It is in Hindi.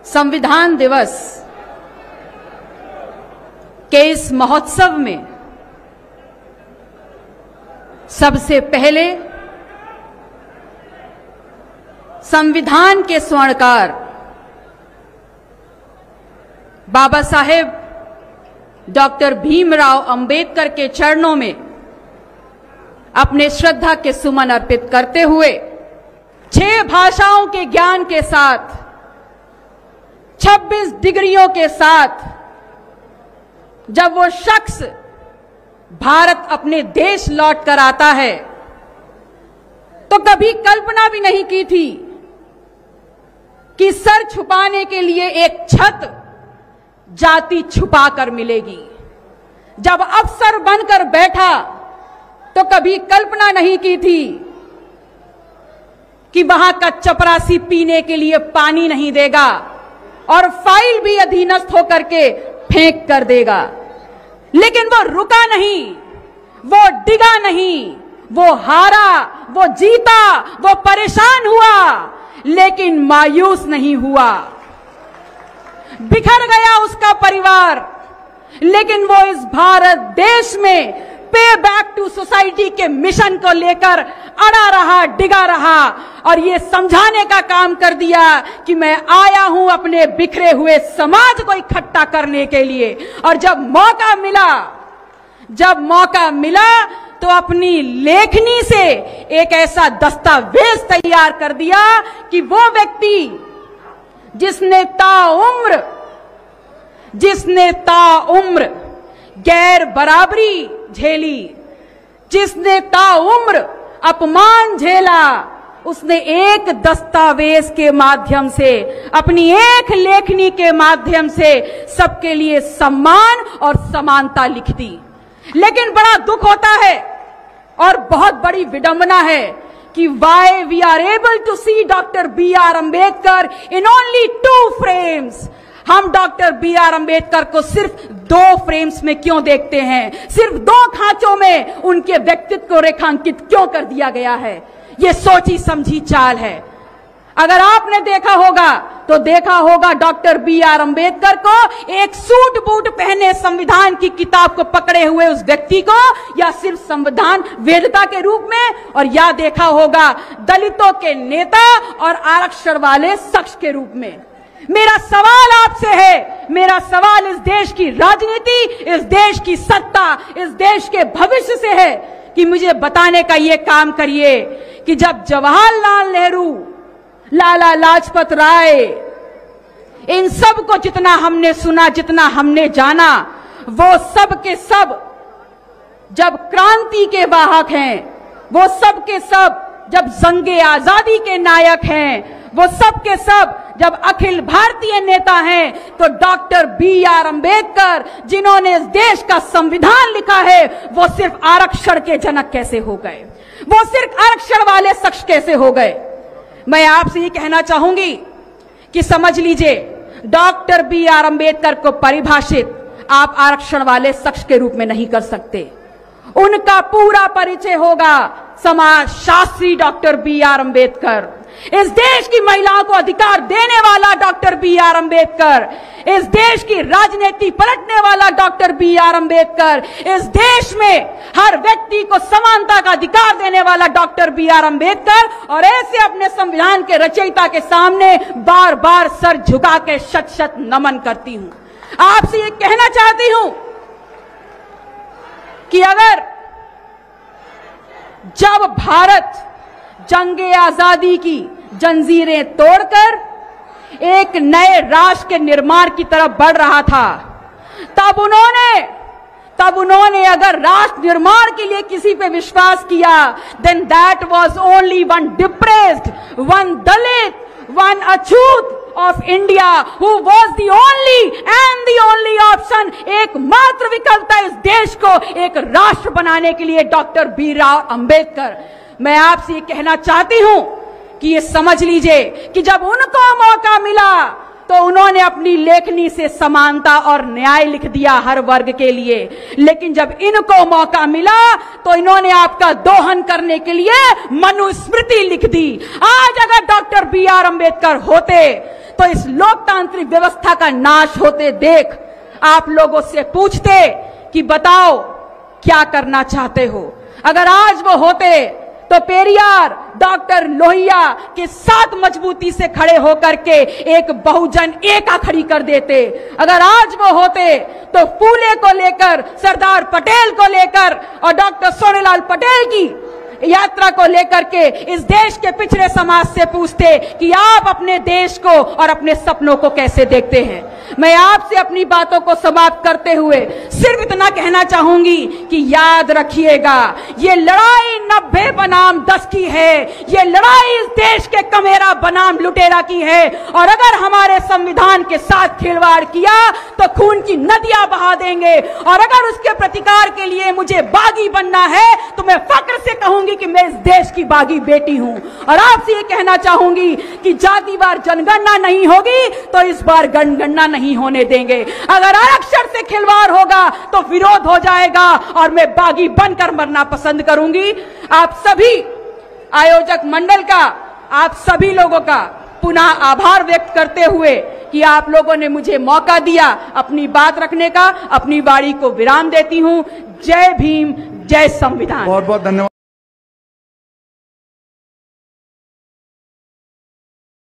संविधान दिवस के इस महोत्सव में सबसे पहले संविधान के स्वर्णकार बाबा साहेब डॉक्टर भीमराव अंबेडकर के चरणों में अपने श्रद्धा के सुमन अर्पित करते हुए 6 भाषाओं के ज्ञान के साथ 26 डिग्रियों के साथ जब वो शख्स भारत अपने देश लौट कर आता है तो कभी कल्पना भी नहीं की थी कि सर छुपाने के लिए एक छत जाति छुपा कर मिलेगी। जब अफसर बनकर बैठा तो कभी कल्पना नहीं की थी कि वहां का चपरासी पीने के लिए पानी नहीं देगा और फाइल भी अधीनस्थ होकर के फेंक कर देगा। लेकिन वो रुका नहीं, वो डिगा नहीं, वो हारा, वो जीता, वो परेशान हुआ, लेकिन मायूस नहीं हुआ। बिखर गया उसका परिवार, लेकिन वो इस भारत देश में पे बैक टू सोसाइटी के मिशन को लेकर अड़ा रहा, डिगा रहा और ये समझाने का काम कर दिया कि मैं आया हूं अपने बिखरे हुए समाज को इकट्ठा करने के लिए। और जब मौका मिला तो अपनी लेखनी से एक ऐसा दस्तावेज तैयार कर दिया कि वो व्यक्ति जिसने ताउम्र गैर बराबरी झेली, जिसने ताउम्र अपमान झेला, उसने एक दस्तावेज के माध्यम से, अपनी एक लेखनी के माध्यम से सबके लिए सम्मान और समानता लिख दी। लेकिन बड़ा दुख होता है और बहुत बड़ी विडंबना है कि why we are able to see doctor B R Ambedkar in only 2 frames. हम डॉक्टर बी आर अम्बेडकर को सिर्फ 2 फ्रेम्स में क्यों देखते हैं, सिर्फ 2 खांचों में उनके व्यक्तित्व को रेखांकित क्यों कर दिया गया है। यह सोची समझी चाल है। अगर आपने देखा होगा तो देखा होगा डॉक्टर बी आर अम्बेडकर को एक सूट बूट पहने संविधान की किताब को पकड़े हुए उस व्यक्ति को, या सिर्फ संविधान वेदता के रूप में, और या देखा होगा दलितों के नेता और आरक्षण वाले शख्स के रूप में। मेरा सवाल आपसे है, मेरा सवाल इस देश की राजनीति, इस देश की सत्ता, इस देश के भविष्य से है कि मुझे बताने का यह काम करिए कि जब जवाहरलाल नेहरू, लाला लाजपत राय, इन सब को जितना हमने सुना, जितना हमने जाना, वो सब के सब जब क्रांति के वाहक हैं, वो सब के सब जब जंगे आजादी के नायक हैं, वो सब के सब जब अखिल भारतीय नेता हैं, तो डॉक्टर बी आर अम्बेडकर जिन्होंने इस देश का संविधान लिखा है, वो सिर्फ आरक्षण के जनक कैसे हो गए, वो सिर्फ आरक्षण वाले शख्स कैसे हो गए। मैं आपसे ये कहना चाहूंगी कि समझ लीजिए, डॉक्टर बी आर अम्बेडकर को परिभाषित आप आरक्षण वाले शख्स के रूप में नहीं कर सकते। उनका पूरा परिचय होगा समाज शास्त्री डॉक्टर बी आर अम्बेडकर, इस देश की महिलाओं को अधिकार देने वाला डॉक्टर बी आर अम्बेडकर, इस देश की राजनीति पलटने वाला डॉक्टर बी आर अम्बेडकर, इस देश में हर व्यक्ति को समानता का अधिकार देने वाला डॉक्टर बी आर अम्बेडकर। और ऐसे अपने संविधान के रचयिता के सामने बार बार सर झुका के शत शत नमन करती हूं। आपसे ये कहना चाहती हूं कि अगर जब भारत जंगे आजादी की जंजीरें तोड़कर एक नए राष्ट्र के निर्माण की तरफ बढ़ रहा था, तब उन्होंने अगर राष्ट्र निर्माण के लिए किसी पे विश्वास किया, then that was only one depressed, one Dalit, one Achhut of India who was the only and the only option, एकमात्र विकल्प था इस देश को एक राष्ट्र बनाने के लिए डॉक्टर बी आर अम्बेडकर। मैं आपसे ये कहना चाहती हूं कि ये समझ लीजिए कि जब उनको मौका मिला तो उन्होंने अपनी लेखनी से समानता और न्याय लिख दिया हर वर्ग के लिए, लेकिन जब इनको मौका मिला तो इन्होंने आपका दोहन करने के लिए मनुस्मृति लिख दी। आज अगर डॉक्टर बी आर अम्बेडकर होते तो इस लोकतांत्रिक व्यवस्था का नाश होते देख आप लोगों से पूछते कि बताओ क्या करना चाहते हो। अगर आज वो होते तो पेरियार डॉक्टर लोहिया के साथ मजबूती से खड़े होकर के एक बहुजन एका खड़ी कर देते। अगर आज वो होते तो फूले को लेकर, सरदार पटेल को लेकर और डॉक्टर सोनेलाल पटेल की यात्रा को लेकर के इस देश के पिछड़े समाज से पूछते कि आप अपने देश को और अपने सपनों को कैसे देखते हैं। मैं आपसे अपनी बातों को समाप्त करते हुए सिर्फ इतना कहना चाहूंगी कि याद रखिएगा, ये लड़ाई 90 बनाम 10 की है। ये लड़ाई इस देश के कमेरा बनाम लुटेरा की है। और अगर हमारे संविधान के साथ खिलवाड़ किया तो खून की नदियां बहा देंगे। और अगर उसके प्रतिकार के लिए मुझे बागी बनना है तो मैं फक्र से कहूंगी कि मैं इस देश की बागी बेटी हूं। और आपसे ये कहना चाहूंगी कि जातिवार जनगणना नहीं होगी तो इस बार जनगणना नहीं होने देंगे। अगर आरक्षण से खिलवाड़ होगा तो विरोध हो जाएगा और मैं बागी बनकर मरना पसंद करूंगी। आप सभी आयोजक मंडल का, आप सभी लोगों का पुनः आभार व्यक्त करते हुए कि आप लोगों ने मुझे मौका दिया अपनी बात रखने का, अपनी वाणी को विराम देती हूं। जय भीम, जय संविधान। बहुत बहुत धन्यवाद।